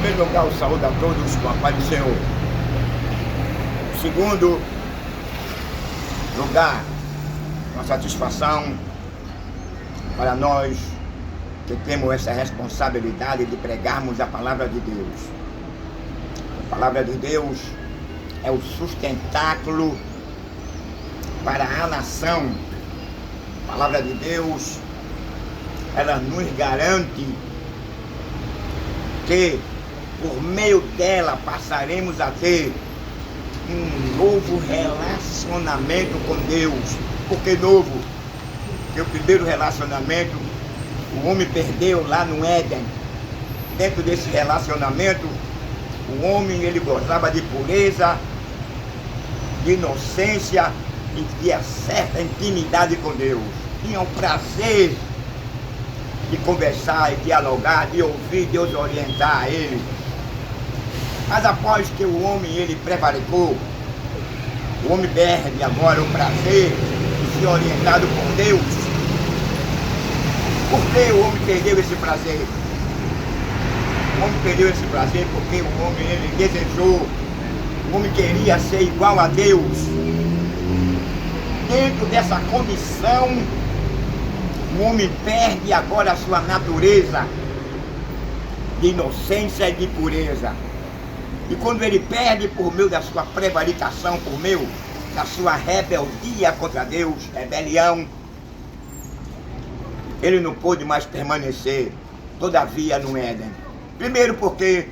primeiro lugar, eu saúdo a todos com a paz do Senhor. Em segundo lugar, uma satisfação para nós que temos essa responsabilidade de pregarmos a palavra de Deus. A palavra de Deus é o sustentáculo para a nação. A palavra de Deus, ela nos garante que por meio dela passaremos a ter um novo relacionamento com Deus. Por que novo? Porque o primeiro relacionamento o homem perdeu lá no Éden. Dentro desse relacionamento, o homem ele gozava de pureza, de inocência e tinha certa intimidade com Deus. Tinha o prazer de conversar e dialogar, de ouvir Deus orientar a ele. Mas após que o homem ele prevaricou, o homem perde agora o prazer de ser orientado por Deus. Por que o homem perdeu esse prazer? O homem perdeu esse prazer porque o homem ele desejou, o homem queria ser igual a Deus. Dentro dessa condição, o homem perde agora a sua natureza de inocência e de pureza. E quando ele perde por meio da sua prevaricação, por meio da sua rebeldia contra Deus, rebelião, ele não pôde mais permanecer, todavia, no Éden. Primeiro porque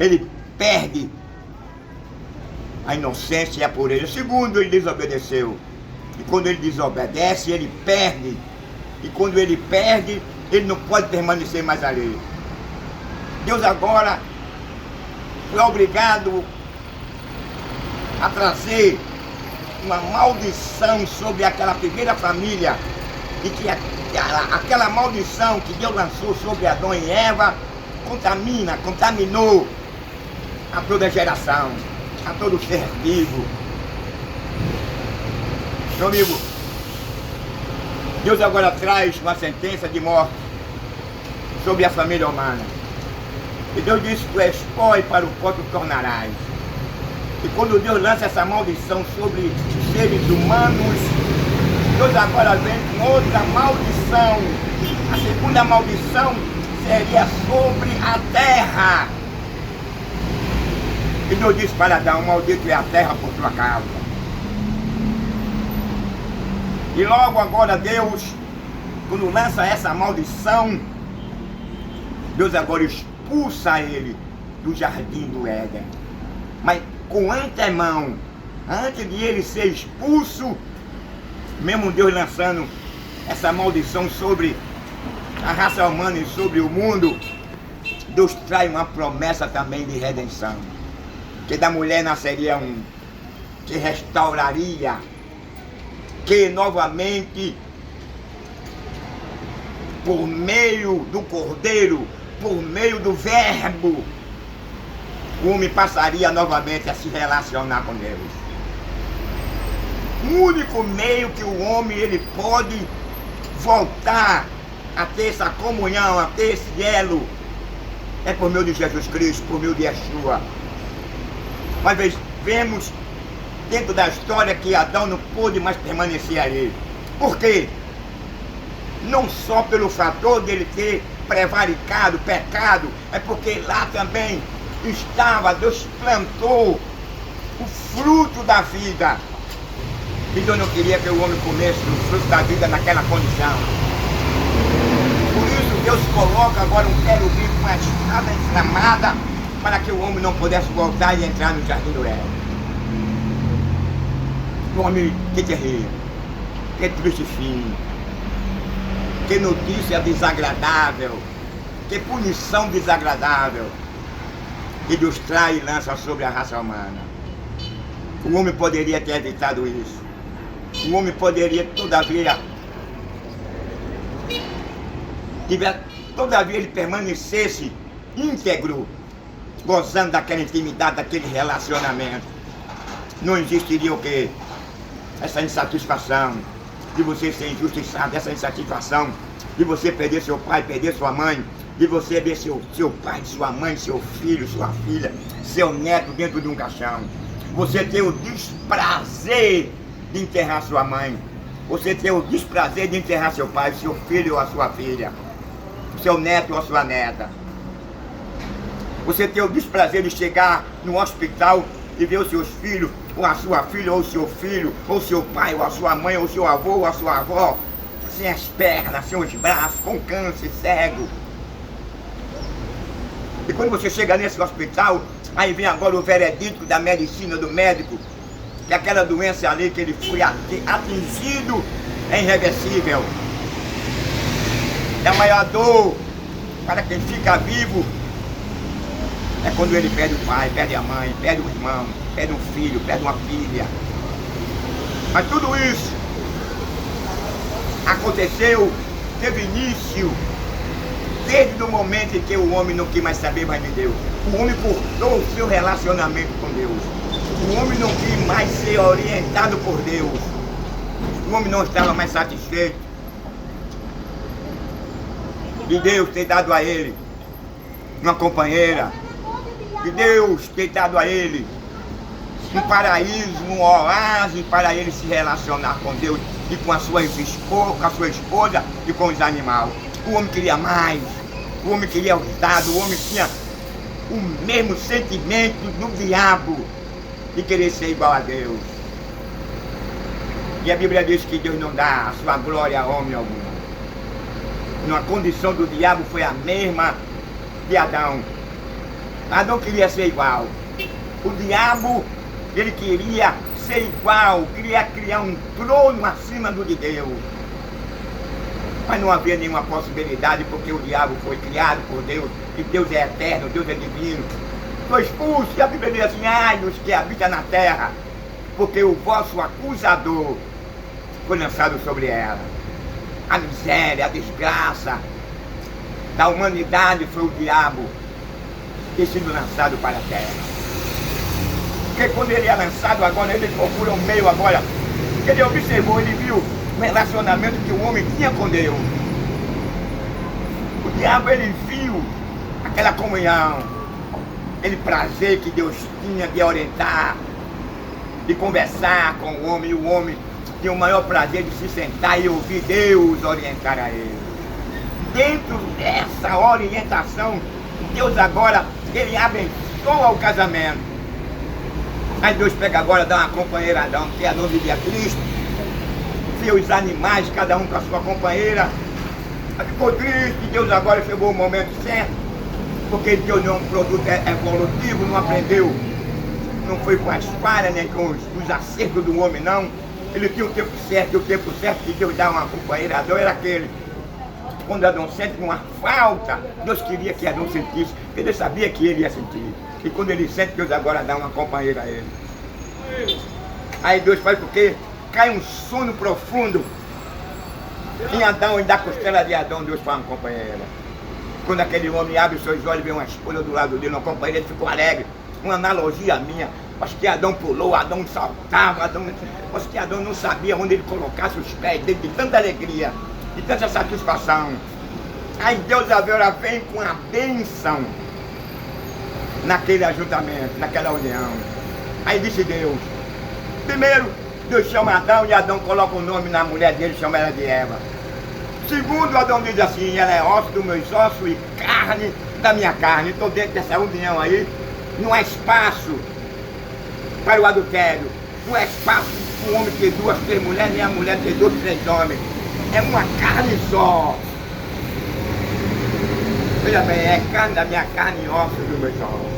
ele perde a inocência e a pureza. Segundo, ele desobedeceu. E quando ele desobedece, ele perde. E quando ele perde, ele não pode permanecer mais ali. Deus agora foi obrigado a trazer uma maldição sobre aquela primeira família. E que aquela maldição que Deus lançou sobre Adão e Eva contaminou a toda geração, a todo ser vivo. Meu amigo, Deus agora traz uma sentença de morte sobre a família humana. E Deus disse: tu és pó e para o pó tu tornarás. E quando Deus lança essa maldição sobre os seres humanos, Deus agora vem com outra maldição. A segunda maldição seria sobre a terra. E Deus disse para Adão: maldito é a terra por tua causa. E logo agora Deus, quando lança essa maldição, Deus agora expulsa ele do jardim do Éden. Mas com antemão, antes de ele ser expulso, mesmo Deus lançando essa maldição sobre a raça humana e sobre o mundo, Deus traz uma promessa também de redenção. Que da mulher nasceria um que restauraria, que novamente, por meio do Cordeiro, por meio do Verbo, o homem passaria novamente a se relacionar com Deus. O único meio que o homem ele pode voltar a ter essa comunhão, a ter esse elo, é por meio de Jesus Cristo, por meio de Yeshua. Mas vemos dentro da história que Adão não pôde mais permanecer ali. Por quê? Não só pelo fator dele ter prevaricado, pecado, é porque lá também estava, Deus plantou o fruto da vida. E Deus não queria que o homem comesse o fruto da vida naquela condição. Por isso Deus coloca agora um querubim com uma espada inflamada para que o homem não pudesse voltar e entrar no jardim do Éden. O homem, que terrível, que triste fim, que notícia desagradável, que punição desagradável que Deus traz e lança sobre a raça humana. O homem poderia ter evitado isso. O homem poderia, todavia ele permanecesse íntegro, gozando daquela intimidade, daquele relacionamento. Não existiria o quê? Essa insatisfação de você ser injustiçado, essa insatisfação de você perder seu pai, perder sua mãe, de você ver seu pai, sua mãe, seu filho, sua filha, seu neto dentro de um caixão. Você ter o desprazer de enterrar sua mãe. Você ter o desprazer de enterrar seu pai, seu filho ou a sua filha, seu neto ou a sua neta. Você ter o desprazer de chegar no hospital e ver os seus filhos, ou a sua filha, ou o seu filho, ou seu pai, ou a sua mãe, ou seu avô, ou a sua avó, sem as pernas, sem os braços, com câncer, cego. E quando você chega nesse hospital, aí vem agora o veredito da medicina, do médico, que aquela doença ali que ele foi atingido é irreversível. É a maior dor para quem fica vivo é quando ele perde o pai, perde a mãe, perde o irmão, perde um filho, perde uma filha. Mas tudo isso aconteceu, teve início desde o momento em que o homem não quis mais saber mais de Deus. O homem cortou o seu relacionamento com Deus. O homem não quis mais ser orientado por Deus. O homem não estava mais satisfeito de Deus ter dado a ele uma companheira, de Deus ter dado a ele um paraíso, um oásis para ele se relacionar com Deus e com a sua esposa e com os animais. O homem queria mais, o homem queria os dados, o homem tinha o mesmo sentimento do diabo de querer ser igual a Deus. E a Bíblia diz que Deus não dá a sua glória a homem algum. A condição do diabo foi a mesma de Adão. Adão queria ser igual. O diabo, ele queria ser igual, queria criar um trono acima do de Deus. Mas não havia nenhuma possibilidade, porque o diabo foi criado por Deus, e Deus é eterno, Deus é divino. Foi expulso, e a Bíblia diz assim: ai dos que habitam na terra, porque o vosso acusador foi lançado sobre ela. A miséria, a desgraça da humanidade foi o diabo ter sido lançado para a terra. Porque quando ele é lançado agora, ele procura um meio agora. Ele observou, ele viu o relacionamento que o homem tinha com Deus. O diabo, ele viu aquela comunhão, aquele prazer que Deus tinha de orientar, de conversar com o homem, e o homem tinha o maior prazer de se sentar e ouvir Deus orientar a ele. Dentro dessa orientação, Deus agora, ele abençoa o casamento. Aí Deus pega agora, dá uma companheira a Adão, que é Adão vivia Cristo, via os animais, cada um com a sua companheira. Aí ficou triste, Deus agora chegou o momento certo, porque Deus não é um produto evolutivo, não aprendeu, não foi com as falhas, nem com os acertos do homem, não. Ele tinha o tempo certo, e o tempo certo de Deus dar uma companheira a Adão era aquele. Quando Adão sente uma falta, Deus queria que Adão sentisse, porque ele sabia que ele ia sentir. E quando ele sente, Deus agora dá uma companheira a ele. Aí Deus faz o quê? Cai um sono profundo em Adão, e da costela de Adão Deus faz uma companheira. Quando aquele homem abre os seus olhos e vê uma esposa do lado dele, uma companheira, ele ficou alegre. Uma analogia minha. Acho que Adão pulou, Adão saltava, acho que Adão não sabia onde ele colocasse os pés dele, de tanta alegria, de tanta satisfação. Aí Deus agora vem com a bênção naquele ajuntamento, naquela união. Aí disse Deus, primeiro Deus chama Adão, e Adão coloca o nome na mulher dele, chama ela de Eva. Segundo, Adão diz assim: ela é osso dos meus ossos e carne da minha carne. Então dentro dessa união aí, não há espaço para o adultério, não há espaço para o homem ter duas, três mulheres, nem a mulher ter dois, três homens. É uma carne só. Veja bem, é carne da minha carne e osso dos meus ossos.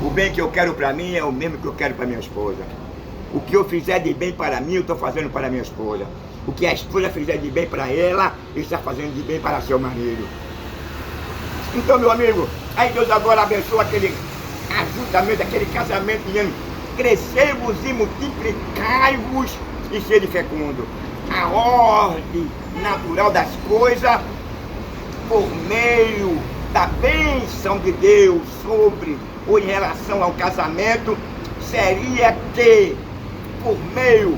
O bem que eu quero para mim é o mesmo que eu quero para minha esposa. O que eu fizer de bem para mim, eu estou fazendo para minha esposa. O que a esposa fizer de bem para ela, ele está fazendo de bem para seu marido. Então, meu amigo, aí Deus agora abençoa aquele ajuntamento, aquele casamento, dizendo: crescei-vos e multiplicai-vos e sede fecundo. A ordem natural das coisas, por meio da bênção de Deus sobre ou em relação ao casamento, seria que, por meio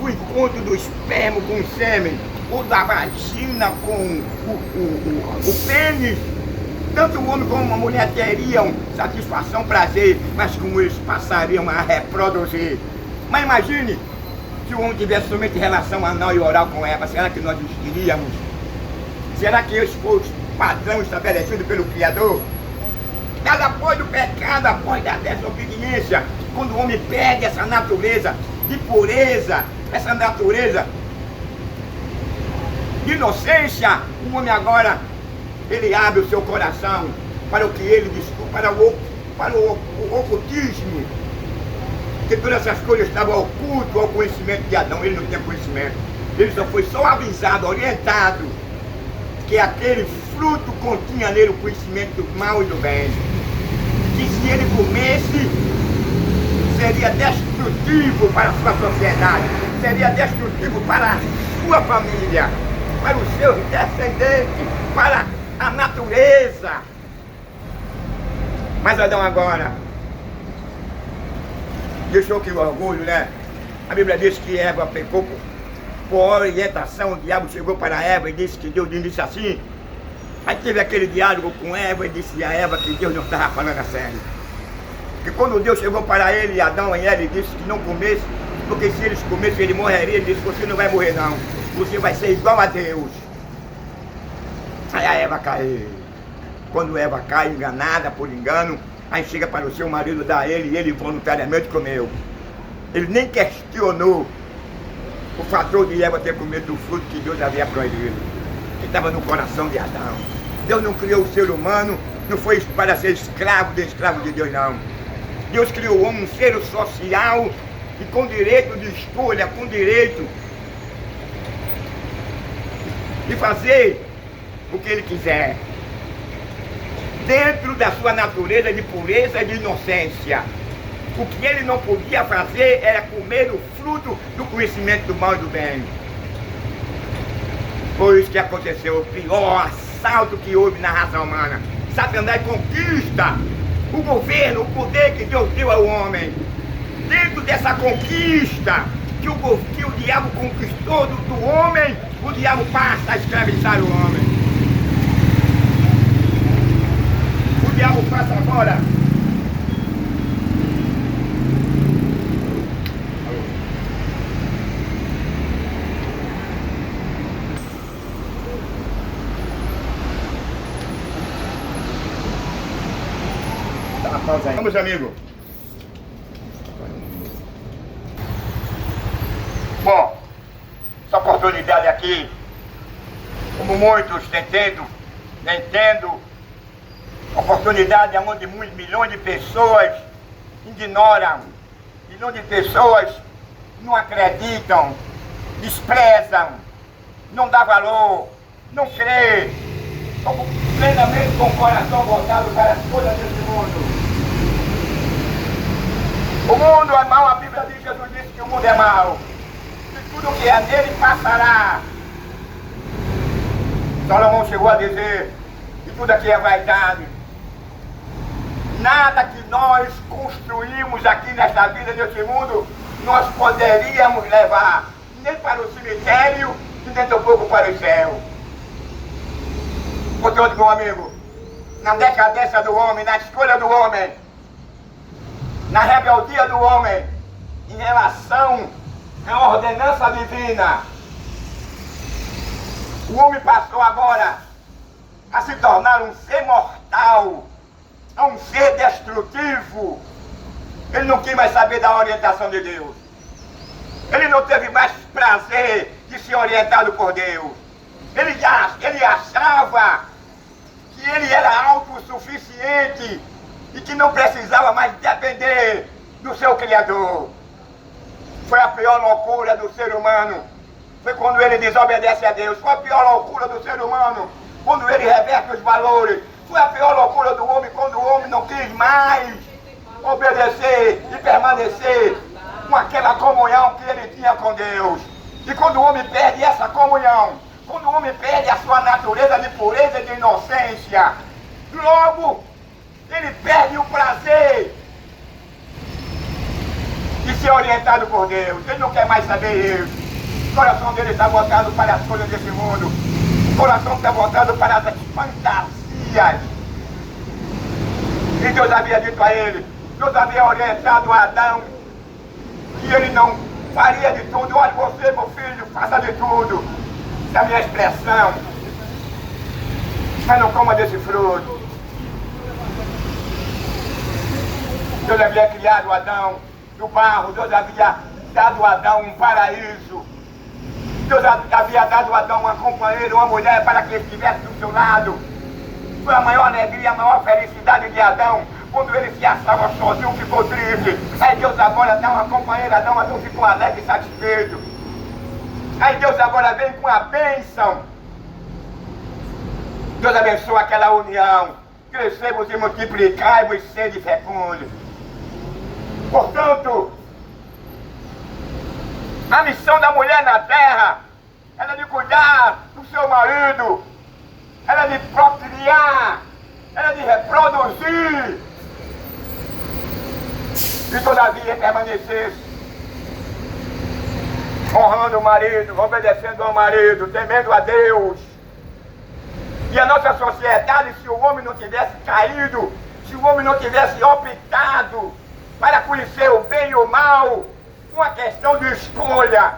do encontro do esperma com o sêmen, ou da vagina com o pênis. Tanto o homem como a mulher teriam satisfação, prazer, mas como eles passariam a reproduzir. Mas imagine, se o homem tivesse somente relação anal e oral com Eva, será que nós existiríamos? Será que esse foi o padrão estabelecido pelo Criador? Mas após o pecado, após da desobediência, quando o homem perde essa natureza de pureza, essa natureza de inocência, o homem agora, ele abre o seu coração para o que ele descobre, para o ocultismo, que todas essas coisas estavam ocultas ao conhecimento de Adão. Ele não tinha conhecimento, ele só avisado, orientado, que aquele fruto continha nele o conhecimento do mal e do bem, que se ele comesse, seria destrutivo para a sua sociedade, seria destrutivo para a sua família, para os seus descendentes, para a natureza. Mas Adão agora deixou que o orgulho, né? A Bíblia diz que Eva pecou por orientação. O diabo chegou para Eva e disse que Deus disse assim. Aí teve aquele diálogo com Eva e disse a Eva que Deus não estava falando a sério. Que quando Deus chegou para ele, Adão e Eva, e disse que não comesse, porque se eles comessem ele morreria. Ele disse: você não vai morrer não, você vai ser igual a Deus. Aí a Eva caiu. Quando Eva cai, enganada por engano, aí chega para o seu marido, dá a ele, e ele voluntariamente comeu. Ele nem questionou o fator de Eva ter comido do fruto que Deus havia proibido, que estava no coração de Adão. Deus não criou o ser humano, não foi para ser escravo de Deus, não. Deus criou o homem um ser social e com direito de escolha, com direito de fazer o que ele quiser, dentro da sua natureza de pureza e de inocência. O que ele não podia fazer era comer o fruto do conhecimento do mal e do bem. Foi isso que aconteceu, o pior assalto que houve na raça humana. Satanás conquista o governo, o poder que Deus deu ao homem. Dentro dessa conquista que o diabo conquistou do homem, o diabo passa a escravizar o homem. O diabo passa agora vamos, amigo. Bom, essa oportunidade aqui, como muitos nem tendo, oportunidade onde milhões de pessoas ignoram, milhões de pessoas não acreditam, desprezam, não dá valor, não crê, plenamente com o coração voltado para as coisas desse mundo. O mundo é mau, a Bíblia diz, Jesus disse que o mundo é mau, e tudo que é nele passará. Salomão chegou a dizer que tudo aqui é vaidade. Nada que nós construímos aqui nesta vida, neste mundo, nós poderíamos levar nem para o cemitério e nem tampouco para o céu. Portanto, meu amigo, na decadência do homem, na escolha do homem, na rebeldia do homem, em relação à ordenança divina, o homem passou agora a se tornar um ser mortal, um ser destrutivo. Ele não quis mais saber da orientação de Deus. Ele não teve mais prazer de ser orientado por Deus. Ele achava que ele era autossuficiente e que não precisava mais depender do seu Criador. Foi a pior loucura do ser humano. Foi quando ele desobedece a Deus. Foi a pior loucura do ser humano quando ele reverte os valores. Foi a pior loucura do homem quando o homem não quis mais obedecer e permanecer com aquela comunhão que ele tinha com Deus. E quando o homem perde essa comunhão, quando o homem perde a sua natureza de pureza e de inocência, logo ele perde o prazer de ser orientado por Deus. Ele não quer mais saber isso. O coração dele está voltado para as coisas desse mundo. O coração está voltado para as fantasias. E Deus havia dito a ele, Deus havia orientado a Adão, que ele não faria de tudo. Olha, você, meu filho, faça de tudo. Essa é a minha expressão. Mas não coma desse fruto. Deus havia criado Adão do barro. Deus havia dado a Adão um paraíso. Deus havia dado a Adão uma companheira, uma mulher para que ele estivesse do seu lado. Foi a maior alegria, a maior felicidade de Adão. Quando ele se achava sozinho, ficou triste. Aí Deus agora dá uma companheira, Adão ficou alegre e satisfeito. Aí Deus agora vem com a bênção. Deus abençoa aquela união. Crescemos e multiplicai-vos e sede fecundos. Portanto, a missão da mulher na terra era de cuidar do seu marido, era de procriar, era de reproduzir. E todavia permanecesse honrando o marido, obedecendo ao marido, temendo a Deus. E a nossa sociedade, se o homem não tivesse caído, se o homem não tivesse optado para conhecer o bem e o mal, uma questão de escolha.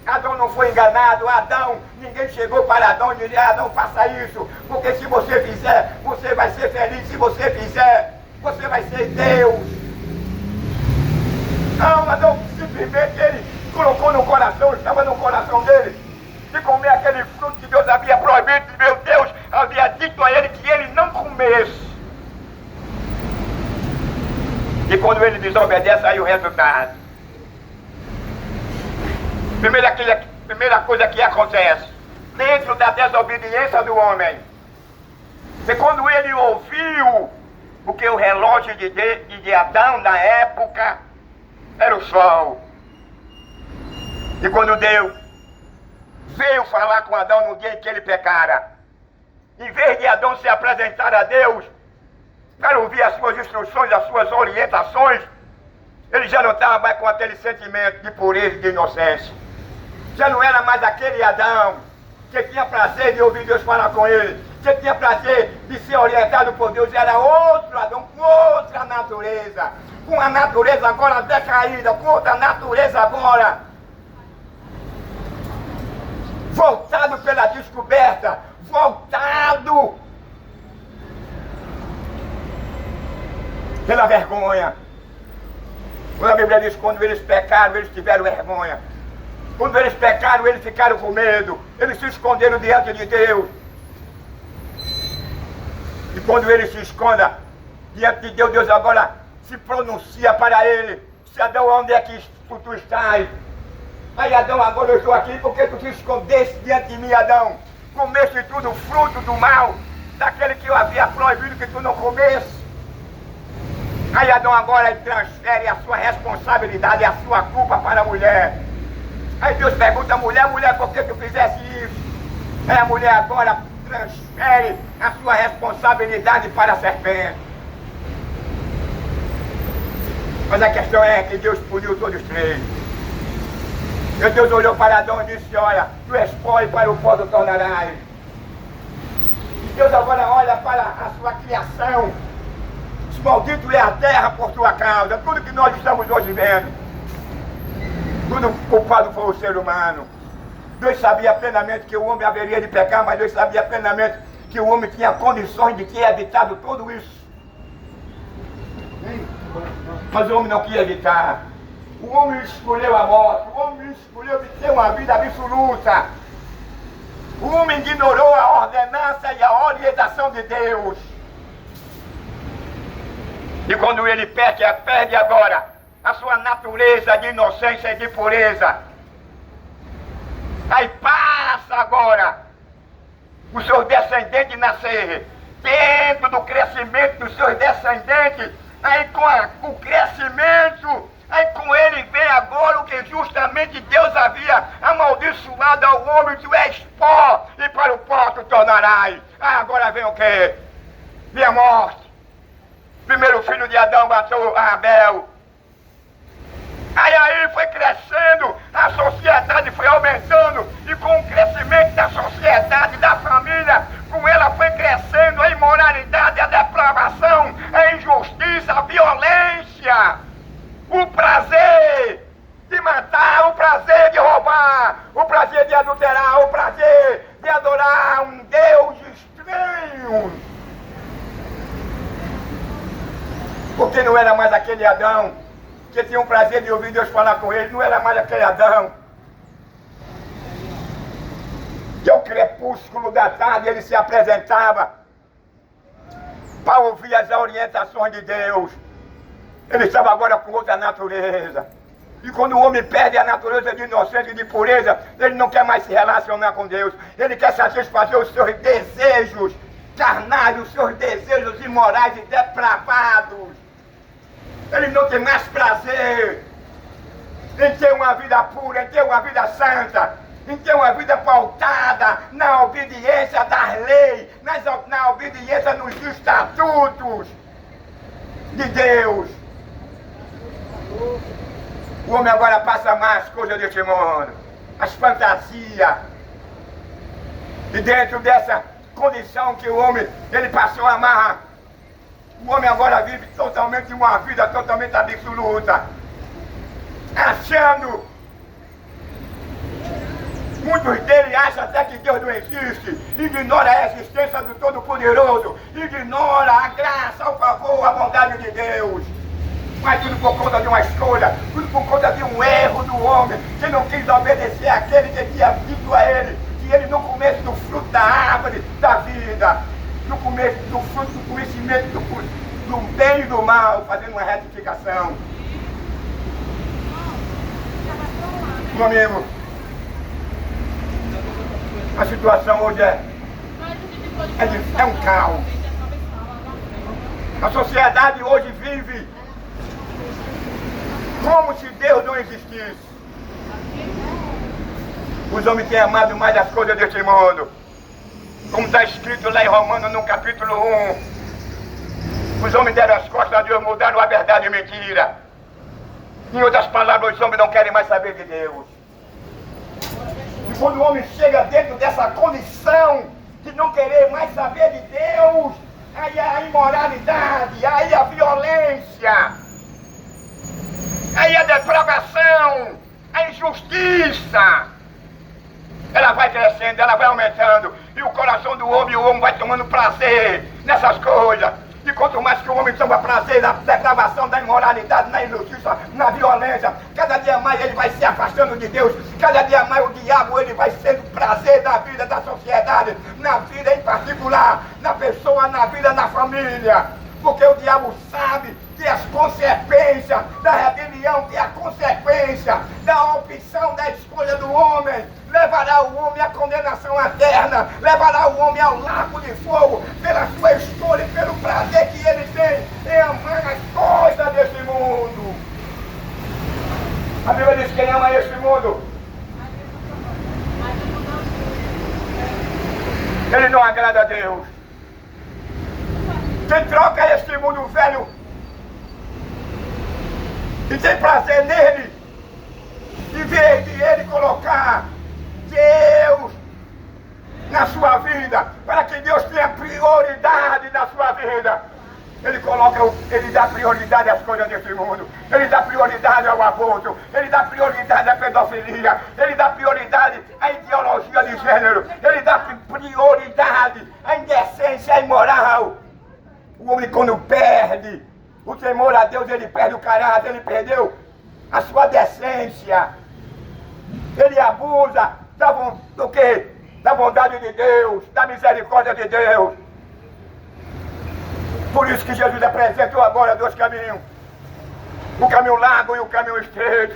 Adão não foi enganado, Adão, ninguém chegou para Adão e disse, Adão, faça isso, porque se você fizer, você vai ser feliz, se você fizer, você vai ser Deus. Não, Adão, simplesmente ele colocou no coração, estava no coração dele, de comer aquele fruto que Deus havia proibido, meu Deus havia dito a ele que ele não comesse. E quando ele desobedece, aí o resultado. Primeira coisa que acontece dentro da desobediência do homem é quando ele ouviu o que o relógio de Adão na época era o sol. E quando Deus veio falar com Adão no dia em que ele pecara, em vez de Adão se apresentar a Deus para ouvir as suas instruções, as suas orientações, ele já não estava mais com aquele sentimento de pureza e de inocência. Já não era mais aquele Adão que tinha prazer de ouvir Deus falar com ele, que tinha prazer de ser orientado por Deus. Era outro Adão, com outra natureza, com a natureza agora decaída, com outra natureza agora voltado pela descoberta, voltado pela vergonha. Quando a Bíblia diz que quando eles pecaram, eles tiveram vergonha. Quando eles pecaram, eles ficaram com medo. Eles se esconderam diante de Deus. E quando ele se esconda diante de Deus, Deus agora se pronuncia para ele. Se Adão, onde é que tu estás? Aí Adão, agora eu estou aqui porque tu te escondeste diante de mim, Adão. Comeste tudo fruto do mal, daquele que eu havia proibido que tu não comesse. Aí Adão agora transfere a sua responsabilidade, a sua culpa para a mulher. Aí Deus pergunta, mulher, por que tu fizesse isso? Aí a mulher agora transfere a sua responsabilidade para a serpente. Mas a questão é que Deus puniu todos os três. E Deus olhou para Adão e disse, olha, tu és pó e para o pó tu tornarás. E Deus agora olha para a sua criação. Maldito é a terra por tua causa. Tudo que nós estamos hoje vendo, tudo culpado foi o ser humano. Deus sabia plenamente que o homem haveria de pecar, mas Deus sabia plenamente que o homem tinha condições de ter evitado tudo isso. Mas o homem não quis evitar. O homem escolheu a morte, o homem escolheu de ter uma vida absoluta. O homem ignorou a ordenança e a orientação de Deus. E quando ele perde agora a sua natureza de inocência e de pureza, aí passa agora os seus descendentes nascer, dentro do crescimento dos seus descendentes, aí com o crescimento, aí com ele vem agora o que justamente Deus havia amaldiçoado ao homem, tu és pó e para o pó tu tornarás. Aí agora vem o quê? Vem a morte. Primeiro filho de Adão matou Abel. Aí foi crescendo a a sociedade foi aumentando e com o crescimento da sociedade, da família, com ela foi crescendo a imoralidade, a depravação, a injustiça, a violência, o prazer de matar, o prazer de roubar, o prazer de adulterar, o prazer de adorar um Deus estranho. Porque não era mais aquele Adão que tinha um prazer de ouvir Deus falar com ele, não era mais aquele Adão que ao crepúsculo da tarde ele se apresentava para ouvir as orientações de Deus. Ele estava agora com outra natureza. E quando o homem perde a natureza de inocência e de pureza, ele não quer mais se relacionar com Deus. Ele quer satisfazer os seus desejos carnais, os seus desejos imorais e depravados. Ele não tem mais prazer em ter uma vida pura, em ter uma vida santa, em ter uma vida pautada na obediência das leis, na obediência nos estatutos de Deus. O homem agora passa mais coisas deste mundo, as fantasias. E dentro dessa condição que o homem, ele passou a amar, o homem agora vive totalmente uma vida totalmente absoluta, achando, muitos deles acham até que Deus não existe, ignora a existência do Todo-Poderoso, ignora a graça, o favor, a bondade de Deus. Mas tudo por conta de uma escolha, tudo por conta de um erro do homem, que não quis obedecer àquele que tinha dito a ele, que ele não comesse do fruto da árvore da vida, não comesse do fruto do conhecimento do bem e do mal, fazendo uma retificação. Meu amigo, a situação hoje é um caos. A sociedade hoje vive como se Deus não existisse. Os homens têm amado mais as coisas deste mundo. Como está escrito lá em Romanos, no capítulo 1. Os homens deram as costas a Deus, mudaram a verdade e mentira. Em outras palavras, os homens não querem mais saber de Deus. E quando o homem chega dentro dessa condição de não querer mais saber de Deus, aí a imoralidade, aí a violência, aí a depravação, a injustiça, ela vai crescendo, ela vai aumentando, e o coração do homem, o homem vai tomando prazer nessas coisas. E quanto mais que o homem toma prazer na depravação, da imoralidade, na injustiça, na violência, cada dia mais ele vai se afastando de Deus, cada dia mais o diabo ele vai sendo prazer na vida da sociedade, na vida em particular, na pessoa, na vida, na família. Porque o diabo sabe que as consequências da rebelião, que a consequência da opção, da escolha do homem, levará o homem à condenação eterna, levará o homem ao lago de fogo, pela sua escolha e pelo prazer que ele tem em amar as coisas desse mundo. A Bíblia diz que quem ama este mundo, ele não agrada a Deus. Quem troca este mundo velho e tem prazer nele, em vez de ele colocar Deus na sua vida, para que Deus tenha prioridade na sua vida, ele dá prioridade às coisas deste mundo, ele dá prioridade ao aborto, ele dá prioridade à pedofilia, ele dá prioridade à ideologia de gênero, ele dá prioridade à indecência imoral. O homem, quando perde o temor a Deus, ele perde o caráter, ele perdeu a sua decência, ele abusa do quê? Da bondade de Deus, da misericórdia de Deus. Por isso que Jesus apresentou agora dois caminhos, o caminho largo e o caminho estreito.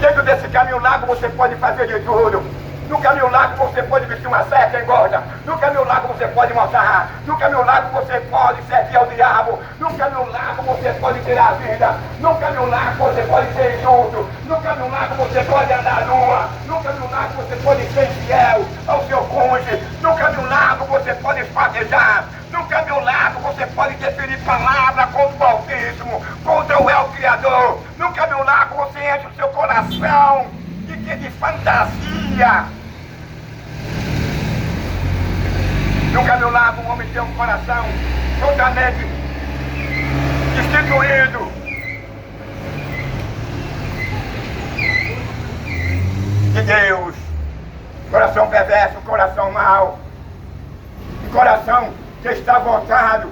Dentro desse caminho largo você pode fazer de tudo. No caminho largo você pode vestir uma saia que engorda. No caminho largo você pode matar. No caminho largo você pode servir ao diabo. No caminho largo você pode tirar a vida. No caminho largo você pode ser injusto. No caminho largo você pode andar nua. No caminho largo você pode ser infiel ao seu cônjuge. No caminho largo você pode esfaquejar. No caminho largo você pode definir palavra contra o Altíssimo, contra o El Criador. No caminho largo você enche o seu coração coração de fantasia. No caminho largo, o homem tem um coração totalmente destituído de Deus. Coração perverso, coração mau, um coração que está voltado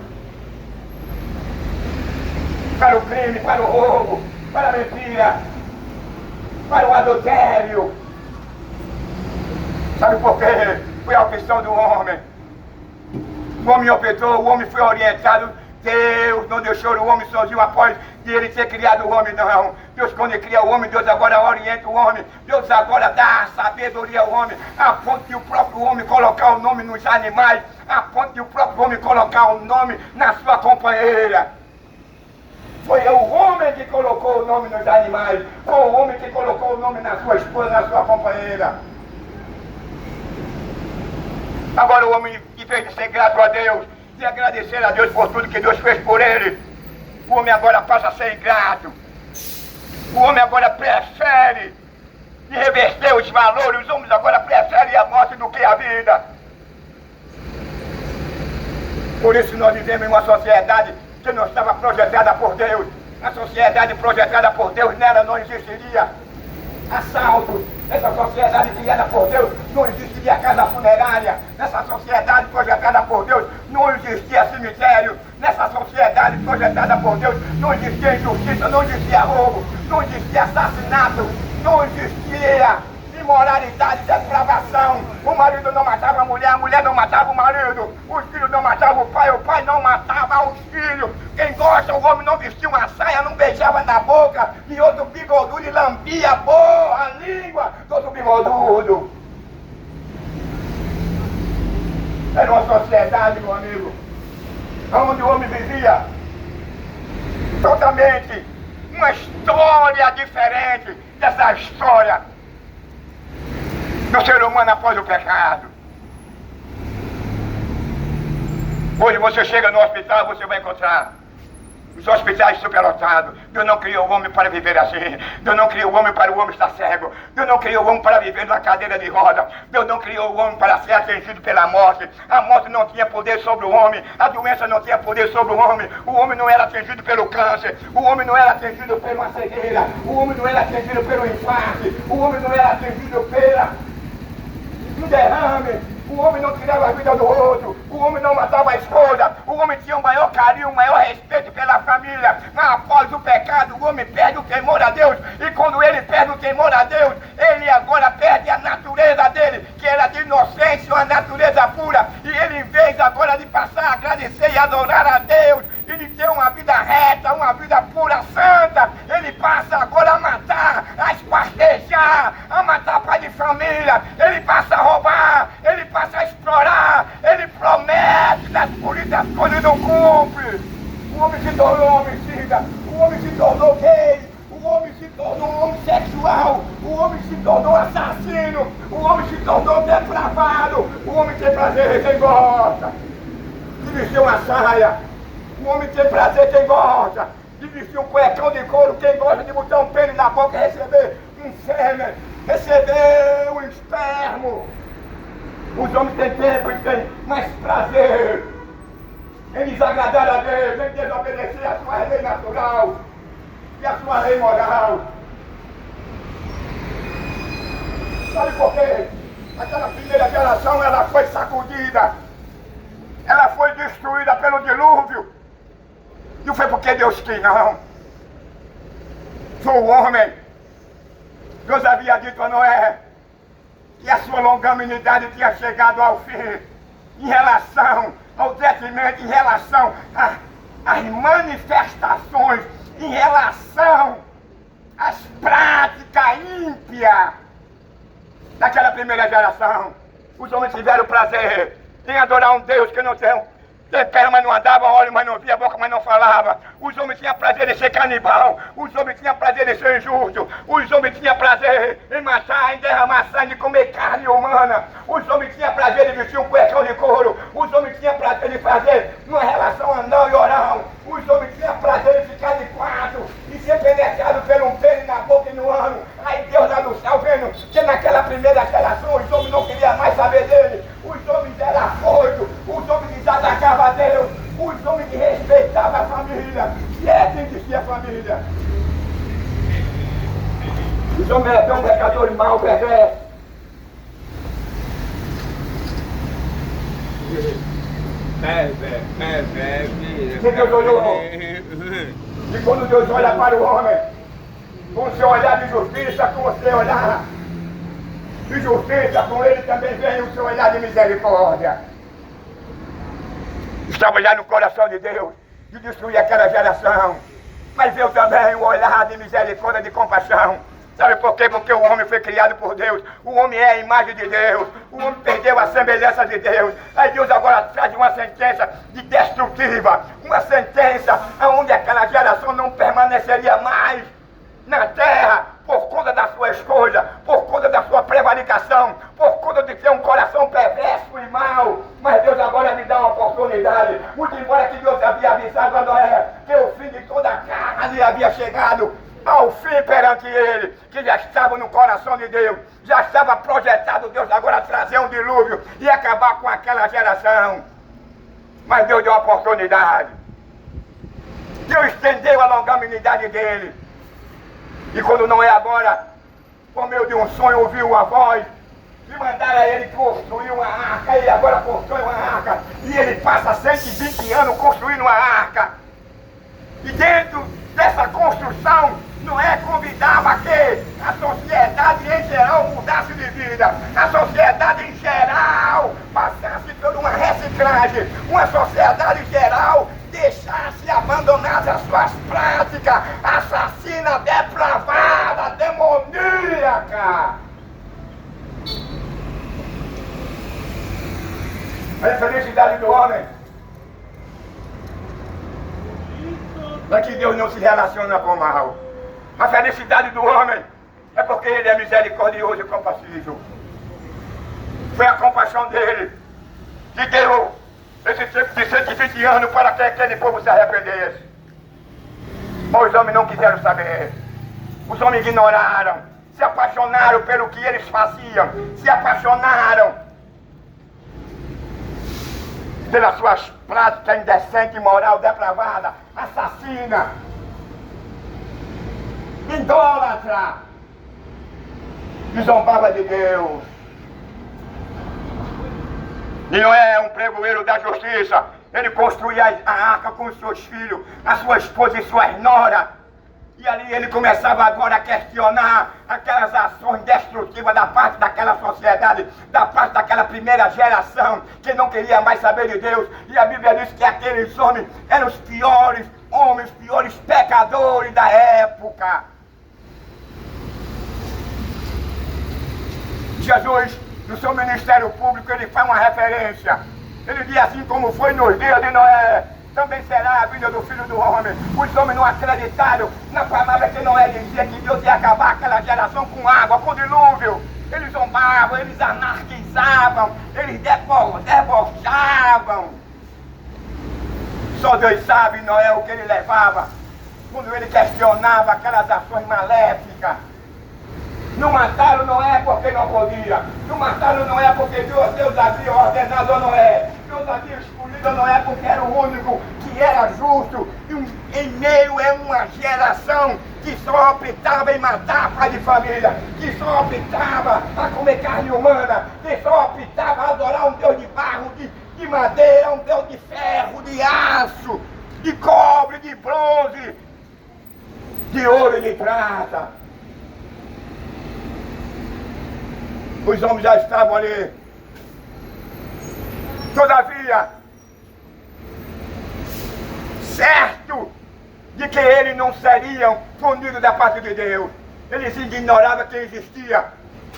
para o crime, para o roubo, para a mentira, para o adultério. Sabe por quê? Foi a opção do homem. O homem optou, o homem foi orientado. Deus não deixou o homem sozinho após de ele ter criado o homem, não. Deus, quando cria o homem, Deus agora orienta o homem. Deus agora dá sabedoria ao homem, a ponto de o próprio homem colocar o nome nos animais, a ponto de o próprio homem colocar o nome na sua companheira. Foi o homem que colocou o nome nos animais, foi o homem que colocou o nome na sua esposa, na sua companheira. Agora o homem, em vez de ser grato a Deus, de agradecer a Deus por tudo que Deus fez por ele, o homem agora passa a ser ingrato. O homem agora prefere reverter os valores, os homens agora preferem a morte do que a vida. Por isso nós vivemos em uma sociedade que não estava projetada por Deus. A sociedade projetada por Deus, nela não existiria assalto. Nessa sociedade criada por Deus, não existiria casa funerária. Nessa sociedade projetada por Deus, não existia cemitério. Nessa sociedade projetada por Deus, não existia injustiça, não existia roubo, não existia assassinato, não existia imoralidade, depravação. O marido não matava a mulher não matava o marido, os filhos não matavam o pai não matava os filhos. Quem gosta, o homem não vestia uma saia, não beijava na boca, e outro bigodudo e lambia a língua do outro bigodudo. Era uma sociedade, meu amigo, onde o homem vivia totalmente uma história diferente dessa história do ser humano após o pecado. Hoje você chega no hospital, você vai encontrar os hospitais superlotados. Deus não criou o homem para viver assim. Deus não criou o homem para o homem estar cego. Deus não criou o homem para viver numa cadeira de roda. Deus não criou o homem para ser atingido pela morte. A morte não tinha poder sobre o homem. A doença não tinha poder sobre o homem. O homem não era atingido pelo câncer. O homem não era atingido por uma cegueira. O homem não era atingido pelo infarto. O homem não era atingido pela um derrame. O homem não tirava a vida do outro, o homem não matava a esposa, o homem tinha um maior carinho, um maior respeito pela família. Mas após o pecado, o homem perde o temor a Deus, e quando ele perde o temor a Deus, ele agora perde a natureza dele, que era de inocência, uma natureza pura, e ele, em vez agora de passar a agradecer e adorar a Deus, e de ter uma vida reta, uma vida pura, santa, ele passa agora a matar, a esquartejar, a matar pai de família, ele passa a roubar, ele passa a explorar, ele promete das políticas quando ele não cumpre. O homem se tornou homicida, o homem se tornou gay, o homem se tornou homossexual, o homem se tornou assassino, o homem se tornou depravado, o homem tem prazer quem gosta de vestir uma saia, o homem tem prazer quem gosta de vestir um cuecão de couro, quem gosta de botar um pênis na boca e receber um sêmen, receber um espermo. Os homens têm tempo e têm mais prazer em desagradar a Deus, em desobedecer a sua lei natural e a sua lei moral. Sabe por quê? Aquela primeira geração, ela foi sacudida, ela foi destruída pelo dilúvio. Não foi porque Deus quis, não. Foi o homem. Deus havia dito a Noé que a sua longanimidade tinha chegado ao fim, em relação ao detrimento, em relação às manifestações, em relação às práticas ímpias daquela primeira geração. Os homens tiveram prazer em adorar um Deus que não tem perna, mas não andava, olho, mas não via, boca, mas não falava. Os homens tinham prazer em ser canibal, os homens tinham prazer em ser injusto, os homens tinham prazer em matar, em derramar sangue, comer carne humana, os homens tinham prazer em vestir um cuecão de couro, os homens tinham prazer em fazer uma relação anal e oral, os homens tinham prazer em ficar de quatro e ser penetrado por um pênis na boca e no ano. A dizendo que naquela primeira geração os homens não queriam mais saber dele. Os homens eram afoitos, os homens desatacavam a Deus, os homens que respeitavam a família. E é assim que existia a família. Os homens eram tão pecadores mal perversos. Se Deus olhou, e quando Deus olha para o homem, com o seu olhar de justiça, com o seu olhar de justiça, com ele também vem o seu olhar de misericórdia. Estava já no coração de Deus de destruir aquela geração, mas veio também o olhar de misericórdia, de compaixão. Sabe por quê? Porque o homem foi criado por Deus. O homem é a imagem de Deus. O homem perdeu a semelhança de Deus. Aí Deus agora traz uma sentença de destrutiva. Uma sentença onde aquela geração não permaneceria mais na terra por conta da sua escolha, por conta da sua prevaricação, por conta de ter um coração perverso e mau. Mas Deus agora lhe dá uma oportunidade. Muito embora que Deus havia avisado a Noé que o fim de toda a carne havia chegado ao fim perante ele, que já estava no coração de Deus, já estava projetado Deus agora trazer um dilúvio e acabar com aquela geração. Mas Deus deu a oportunidade. Deus estendeu a longanimidade dele. E quando Noé agora, por meio de um sonho, ouviu uma voz e mandaram a ele construir uma arca. Ele agora constrói uma arca e ele passa 120 anos construindo uma arca. E dentro dessa construção, Noé convidava que a sociedade em geral mudasse de vida. A sociedade em geral passasse por uma reciclagem. Uma sociedade em geral deixasse abandonadas as suas práticas assassina, depravada, demoníaca. A infelicidade do homem é que Deus não se relaciona com o mal. A felicidade do homem é porque ele é misericordioso e compassivo. Foi a compaixão dele que deu esse tempo de 120 anos para que aquele povo se arrependesse. Mas os homens não quiseram saber. Os homens ignoraram, se apaixonaram pelo que eles faziam, se apaixonaram pelas suas práticas indecentes, imoral, depravada, assassina, idólatra, e zombava de Deus. E Noé é um pregoeiro da justiça. Ele construía a arca com os seus filhos, a sua esposa e suas noras. E ali ele começava agora a questionar aquelas ações destrutivas da parte daquela sociedade, da parte daquela primeira geração que não queria mais saber de Deus. E a Bíblia diz que aqueles homens eram os piores homens, os piores pecadores da época. Jesus, no seu ministério público, ele faz uma referência. Ele diz assim: como foi nos dias de Noé, também será a vinda do Filho do Homem. Os homens não acreditaram na palavra que Noé dizia que Deus ia acabar aquela geração com água, com dilúvio. Eles zombavam, eles anarquizavam, eles debochavam. Só Deus sabe, Noé, o que ele levava quando ele questionava aquelas ações maléficas. Não mataram Noé porque não podia. Não mataram Noé porque Deus havia ordenado a Noé. Deus havia escolhido a Noé porque era o único que era justo. E em meio a uma geração que só optava em matar pai de família, que só optava a comer carne humana, que só optava a adorar um Deus de barro, de madeira, um Deus de ferro, de aço, de cobre, de bronze, de ouro e de prata. Os homens já estavam ali. Todavia, certo de que eles não seriam punidos da parte de Deus. Eles ignoravam que existia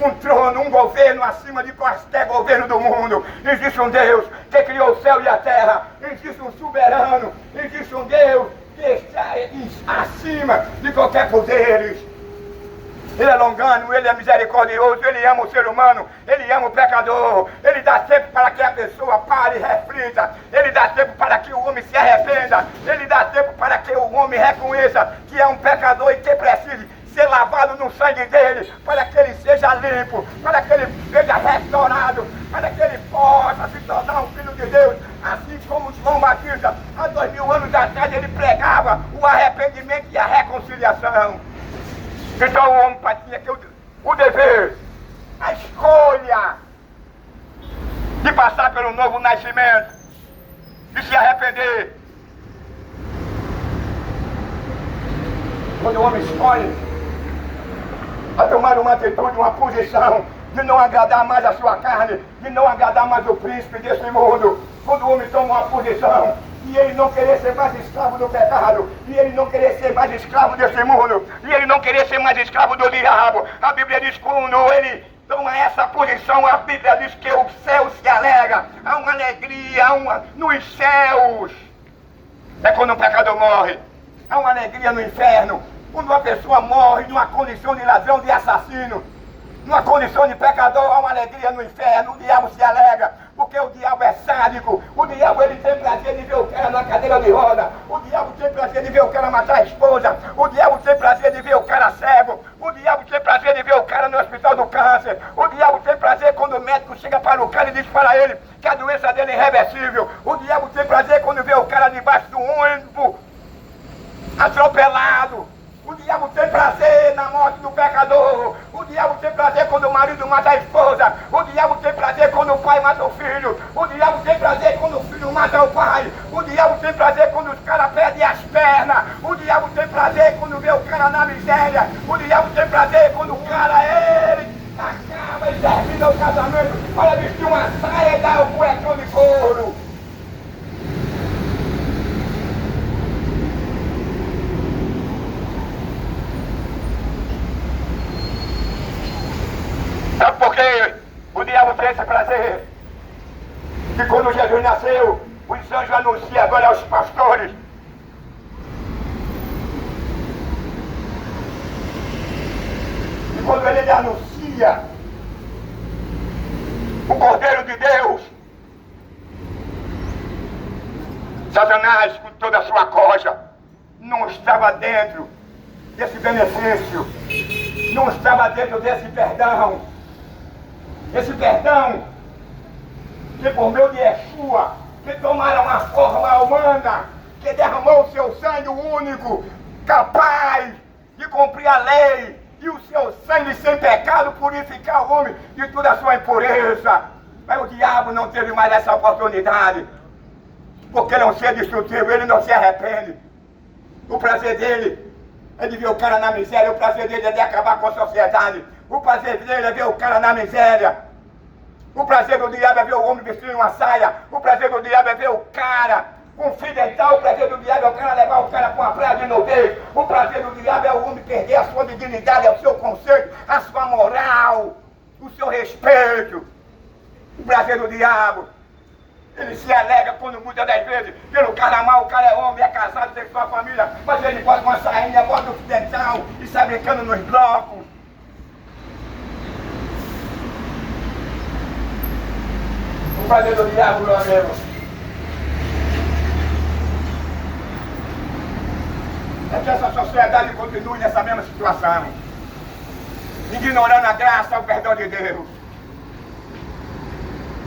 um trono, um governo acima de qualquer governo do mundo. Existe um Deus que criou o céu e a terra. Existe um soberano. Existe um Deus que está acima de qualquer poder. Ele é longânimo, ele é misericordioso, ele ama o ser humano, ele ama o pecador. Ele dá tempo para que a pessoa pare e reflita. Ele dá tempo para que o homem se arrependa. Ele dá tempo para que o homem reconheça que é um pecador e que precise ser lavado no sangue dele, para que ele seja limpo, para que ele seja restaurado, para que ele possa se tornar um filho de Deus, assim como João Batista, há 2000 anos atrás, ele pregava o arrependimento e a reconciliação. Então o homem tinha que o dever, a escolha de passar pelo novo nascimento, de se arrepender. Quando o homem escolhe a tomar uma atitude, uma posição de não agradar mais a sua carne, de não agradar mais o príncipe desse mundo, quando o homem toma uma posição e ele não querer ser mais escravo do pecado, e ele não querer ser mais escravo desse mundo, e ele não querer ser mais escravo do diabo, a Bíblia diz que quando ele toma essa posição, a Bíblia diz que o céu se alegra, há uma alegria, nos céus. É quando um pecador morre, há uma alegria no inferno. Quando uma pessoa morre numa condição de ladrão, de assassino, numa condição de pecador, há uma alegria no inferno. O diabo se alegra, porque o diabo é sádico. O diabo, ele tem prazer de ver o cara na cadeira de roda. O diabo tem prazer de ver o cara matar a esposa. O diabo tem prazer de ver o cara cego. O diabo tem prazer de ver o cara no hospital do câncer. O diabo tem prazer quando o médico chega para o cara e diz para ele que a doença dele é irreversível. O diabo tem prazer quando vê o cara debaixo do ônibus atropelado. O diabo tem prazer na morte do pecador. O diabo tem prazer quando o marido mata a esposa. O diabo tem prazer quando o pai mata o filho. O diabo tem prazer quando o filho mata o pai. O diabo tem prazer quando os caras perdem as pernas. O diabo tem prazer quando vê o cara na miséria. O diabo tem prazer quando o cara, ele acaba e termina o casamento para vestir uma saia e dar o cuecão de couro. Sabe por quê? O diabo tem esse prazer. Que quando Jesus nasceu, os anjos anunciam agora aos pastores. E quando ele anuncia o Cordeiro de Deus, Satanás, com toda a sua coja, não estava dentro desse benefício, não estava dentro desse perdão. Esse perdão que por meio de Yeshua, que tomaram uma forma humana, que derramou o seu sangue único, capaz de cumprir a lei, e o seu sangue sem pecado purificar o homem de toda a sua impureza. Mas o diabo não teve mais essa oportunidade, porque não ser destrutivo, ele não se arrepende. O prazer dele é de ver o cara na miséria, o prazer dele é de acabar com a sociedade. O prazer dele é ver o cara na miséria. O prazer do diabo é ver o homem vestindo uma saia. O prazer do diabo é ver o cara com fio dental. O prazer do diabo é o cara levar o cara para uma praia de nudez. O prazer do diabo é o homem perder a sua dignidade, o seu conceito, a sua moral, o seu respeito. O prazer do diabo, ele se alegra quando muitas das vezes, pelo cara mal, o cara é homem, é casado, tem sua família, mas ele bota uma sainha, bota o fio dental e sai brincando nos blocos. O prazer do diabo, meu amigo, é que essa sociedade continue nessa mesma situação, ignorando a graça, o perdão de Deus,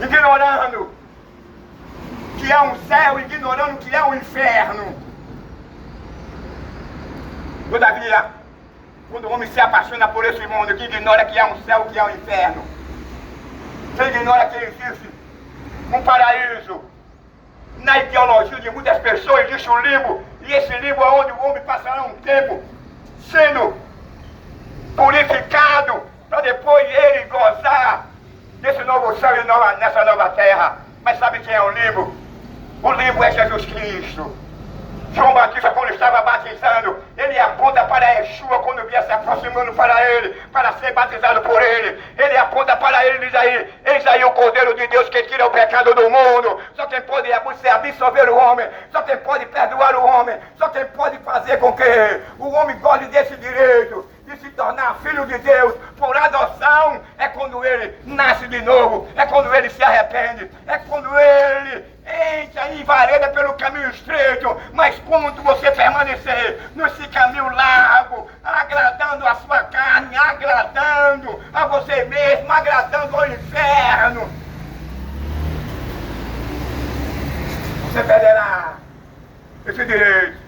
ignorando que há um céu, ignorando que há um inferno. Todavia, quando o homem se apaixona por esse mundo, que ignora que há um céu, que há um inferno, que ignora que existe um paraíso, na ideologia de muitas pessoas existe um limbo, e esse limbo é onde o homem passará um tempo sendo purificado, para depois ele gozar desse novo céu e nessa nova terra. Mas sabe quem é o limbo? O limbo é Jesus Cristo. João Batista, quando estava batizando, ele aponta para Yeshua quando vinha se aproximando para ele, para ser batizado por ele. Ele aponta para ele e diz aí: eis aí o Cordeiro de Deus que tira o pecado do mundo. Só quem pode absolver o homem, só quem pode perdoar o homem, só quem pode fazer com que o homem goze desse direito de se tornar filho de Deus por adoção é quando ele nasce de novo, é quando ele se arrepende, é quando ele entra e vareda pelo caminho estreito. Mas quando você permanecer nesse caminho largo, agradando a sua carne, agradando a você mesmo, agradando ao inferno, você perderá esse direito.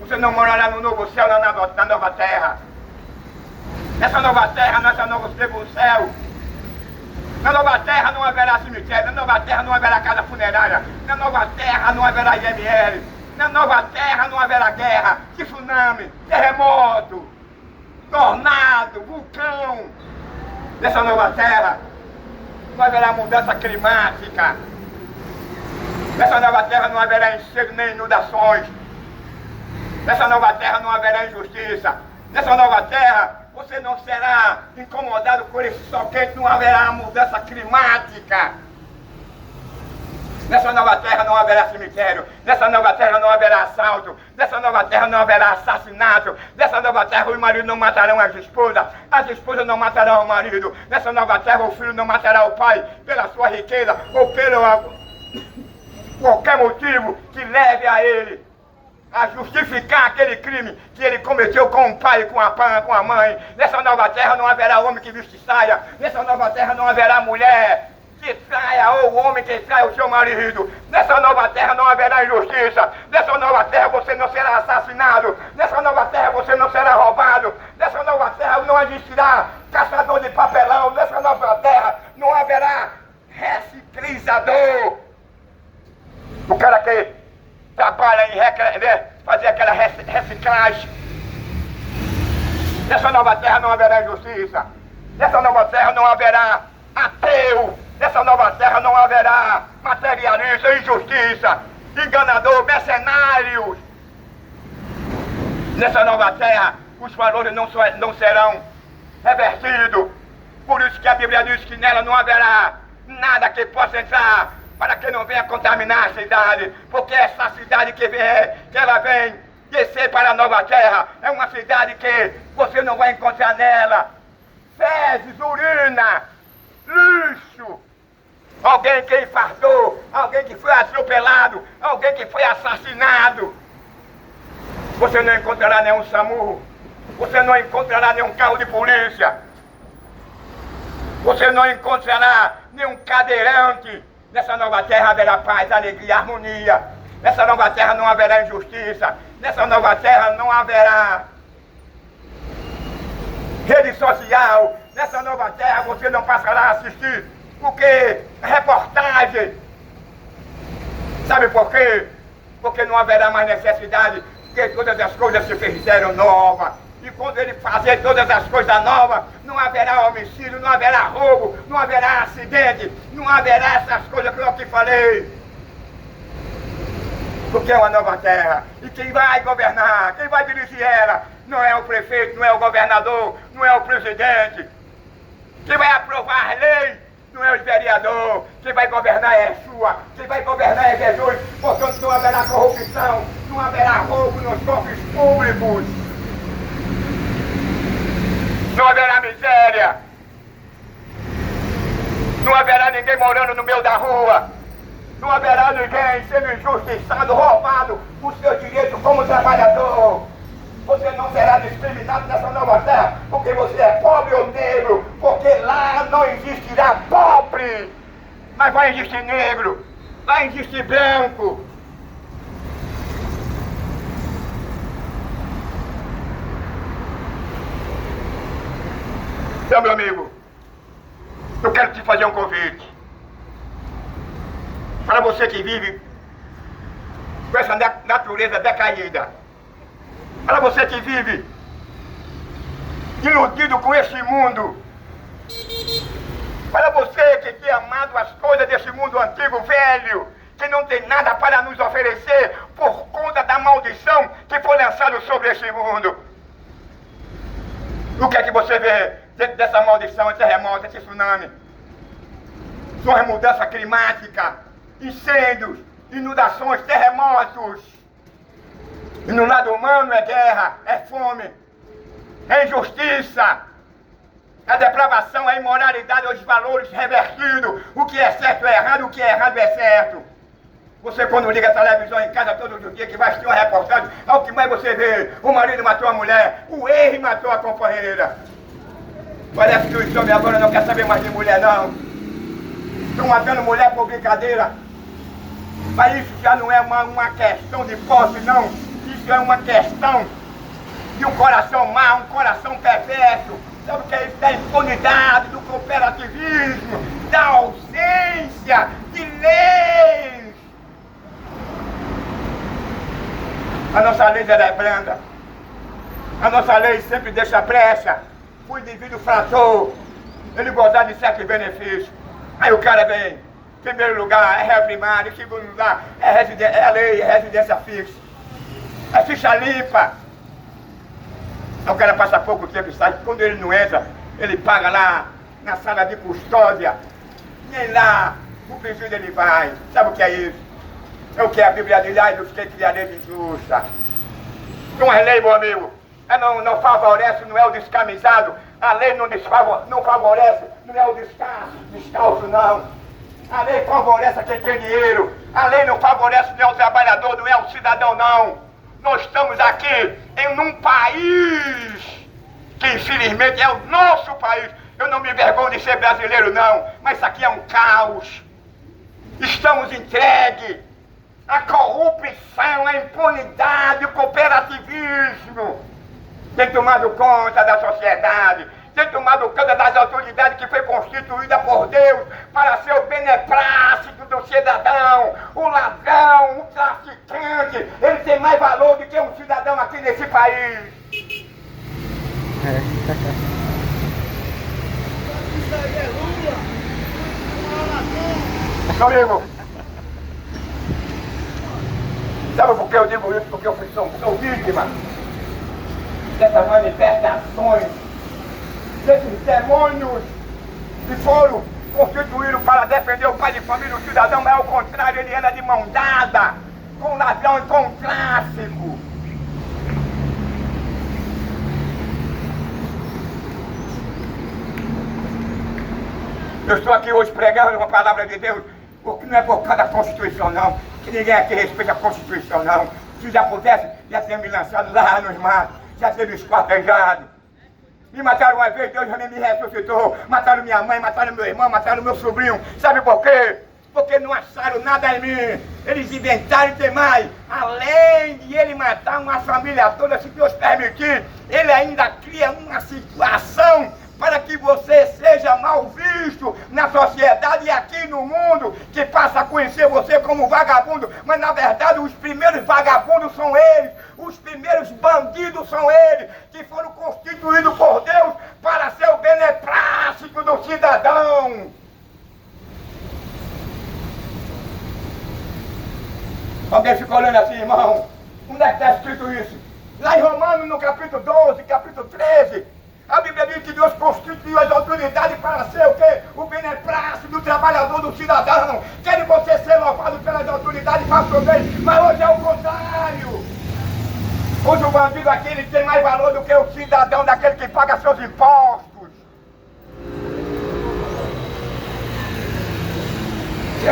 Você não morará no novo céu, na nova terra. Nessa nova terra, nessa nova céu. Na nova terra não haverá cemitério, na nova terra não haverá casa funerária, na nova terra não haverá IML, na nova terra não haverá guerra, tsunami, terremoto, tornado, vulcão. Nessa nova terra não haverá mudança climática. Nessa nova terra não haverá enchente nem inundações. Nessa nova terra não haverá injustiça. Nessa nova terra você não será incomodado por esse sol quente, não haverá mudança climática. Nessa nova terra não haverá cemitério. Nessa nova terra não haverá assalto. Nessa nova terra não haverá assassinato. Nessa nova terra os maridos não matarão as esposas não matarão o marido. Nessa nova terra o filho não matará o pai pela sua riqueza ou pelo qualquer motivo que leve a ele a justificar aquele crime que ele cometeu com o pai, com a mãe. Nessa nova terra não haverá homem que veste saia. Nessa nova terra não haverá mulher que traia ou homem que traia o seu marido. Nessa nova terra não haverá injustiça. Nessa nova terra você não será assassinado. Nessa nova terra você não será roubado. Nessa nova terra não existirá caçador de papelão. Nessa nova terra não haverá reciclizador. O cara que trabalha em fazer aquela reciclagem. Nessa nova terra não haverá injustiça. Nessa nova terra não haverá ateu. Nessa nova terra não haverá materialista, injustiça, enganador, mercenários. Nessa nova terra os valores não serão revertidos. Por isso que a Bíblia diz que nela não haverá nada que possa entrar para que não venha contaminar a cidade, porque essa cidade que ela vem descer para a nova terra, é uma cidade que você não vai encontrar nela fezes, urina, lixo, alguém que infartou, alguém que foi atropelado, alguém que foi assassinado. Você não encontrará nenhum SAMU, você não encontrará nenhum carro de polícia, você não encontrará nenhum cadeirante. Nessa nova terra haverá paz, alegria, harmonia. Nessa nova terra não haverá injustiça. Nessa nova terra não haverá rede social. Nessa nova terra você não passará a assistir reportagem. Sabe por quê? Porque não haverá mais necessidade, porque todas as coisas se fizeram novas. E quando ele fazer todas as coisas novas, não haverá homicídio, não haverá roubo, não haverá acidente, não haverá essas coisas que eu te falei. Porque é uma nova terra. E quem vai governar, quem vai dirigir ela, não é o prefeito, não é o governador, não é o presidente. Quem vai aprovar a lei não é o vereador. Quem vai governar é Yeshua. Quem vai governar é Jesus. Portanto, não haverá corrupção, não haverá roubo nos cofres públicos. Não haverá miséria. Não haverá ninguém morando no meio da rua. Não haverá ninguém sendo injustiçado, roubado o seu direito como trabalhador. Você não será discriminado nessa nova terra porque você é pobre ou negro, porque lá não existirá pobre, mas vai existir negro, vai existir branco. Então, meu amigo, eu quero te fazer um convite. Para você que vive com essa natureza decaída. Para você que vive iludido com este mundo. Para você que tem amado as coisas desse mundo antigo, velho, que não tem nada para nos oferecer por conta da maldição que foi lançada sobre este mundo. O que é que você vê dentro dessa maldição, terremoto, esse tsunami? São as mudanças climáticas, incêndios, inundações, terremotos. E no lado humano é guerra, é fome. a injustiça, a depravação, a imoralidade, os valores revertidos. O que é certo é errado, o que é errado é certo. Você quando liga a televisão em casa todos os dias que vai assistir uma reportagem, ao que mais você vê? O marido matou a mulher, o ex matou a companheira. Parece que os homens agora não querem saber mais de mulher não. Estão matando mulher por brincadeira. Mas isso já não é uma questão de posse não. Isso é uma questão de um coração mau, um coração perverso. Sabe o que é isso? Da impunidade, do cooperativismo, da ausência de leis. A nossa lei já é branda. A nossa lei sempre deixa brecha. O indivíduo frator, ele gozar de certos benefícios. Aí o cara vem, em primeiro lugar é réu primário, em segundo lugar é a lei, é residência fixa. É ficha limpa. O cara passa pouco tempo e sai. Quando ele não entra, ele paga lá na sala de custódia. Nem lá o pedido ele vai. Sabe o que é isso? É o que a Bíblia diz, ai dos que criam leis injustas. Então a lei, meu amigo, não favorece, não é o descamisado. A lei não favorece, não é o descalço, não. A lei favorece quem tem dinheiro. A lei não favorece, não é o trabalhador, não é o cidadão, não. Nós estamos aqui em um país que infelizmente é o nosso país. Eu não me envergonho de ser brasileiro não, mas isso aqui é um caos. Estamos entregues à corrupção, à impunidade, ao cooperativismo. Tem tomado conta da sociedade, tem tomado conta das autoridades que foi constituída por Deus para ser o beneplácito do cidadão. O ladrão, o traficante, ele tem mais valor do que um cidadão aqui nesse país. Isso aí é Lula. Meu amigo, sabe por que eu digo isso? Porque eu sou vítima dessas manifestações, desses demônios que foram constituídos para defender o pai de família, o cidadão, mas ao contrário, ele anda de mão dada com o ladrão e com o tráfico. Eu estou aqui hoje pregando uma palavra de Deus, porque não é por causa da Constituição não, que ninguém aqui respeita a Constituição não. Se já pudesse, já tinha me lançado lá nos matos, já teve esquartejado. Me mataram uma vez, Deus já me ressuscitou. Mataram minha mãe, mataram meu irmão, mataram meu sobrinho. Sabe por quê? Porque não acharam nada em mim. Eles inventaram e tem mais. Além de ele matar uma família toda, se Deus permitir, ele ainda cria uma situação para que você seja mal visto na sociedade e aqui no mundo, que passa a conhecer você como vagabundo, mas na verdade os primeiros vagabundos são eles, os primeiros bandidos são eles, que foram constituídos por Deus para ser o beneplácito do cidadão. Alguém fica olhando assim, irmão, onde é que está escrito isso? Lá em Romanos, no capítulo 12, capítulo 13, a Bíblia diz que Deus constituiu as autoridades para ser o quê? O beneplácito do trabalhador, do cidadão. Quer você ser louvado pelas autoridades, faça o bem, mas hoje é o contrário. Hoje o bandido aqui ele tem mais valor do que o cidadão, daquele que paga seus impostos.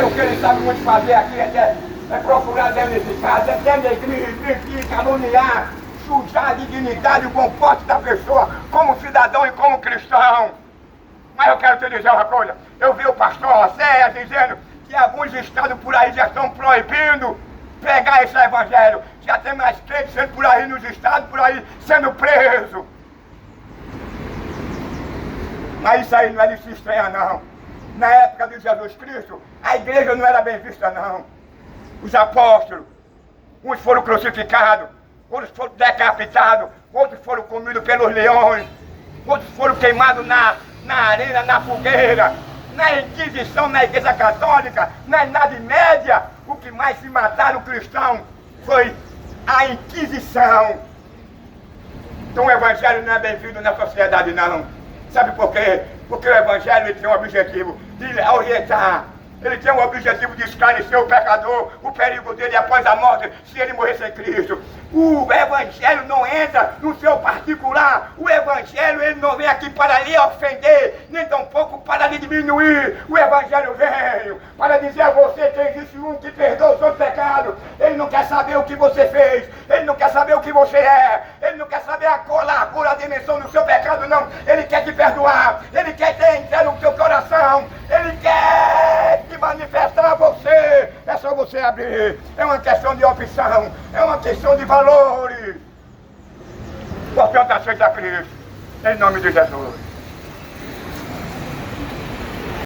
O que ele sabe muito fazer aqui é procurar danificar, denegrir, mentir, caluniar, sujar a dignidade e o comporte da pessoa como cidadão e como cristão. Mas eu quero te dizer uma coisa, eu vi o pastor Oséias dizendo que alguns estados por aí já estão proibindo pregar esse evangelho. Já tem mais crentes sendo por aí nos estados, por aí sendo preso. Mas isso aí não é de se estranhar não. Na época de Jesus Cristo, a igreja não era bem vista não. Os apóstolos, uns foram crucificados, outros foram decapitados, outros foram comidos pelos leões, outros foram queimados na arena, na fogueira. Na Inquisição, na Igreja Católica, na Idade Média, o que mais se mataram cristãos foi a Inquisição. Então o Evangelho não é bem-vindo na sociedade não. Sabe por quê? Porque o Evangelho ele tem um objetivo de orientar. Ele tem o objetivo de esclarecer o pecador, o perigo dele após a morte, se ele morrer sem Cristo. O evangelho não entra no seu particular. O evangelho, ele não vem aqui para lhe ofender, nem tampouco para lhe diminuir. O evangelho veio para dizer a você que existe um que perdoa o seu pecado. Ele não quer saber o que você fez, ele não quer saber o que você é, ele não quer saber a cor, largura, a dimensão do seu pecado, não. Ele quer te perdoar, ele quer te entrar no seu coração, ele quer te manifestar a você. É só você abrir. É uma questão de opção, é uma questão de valores. Portanto, aceita Cristo, em nome de Jesus.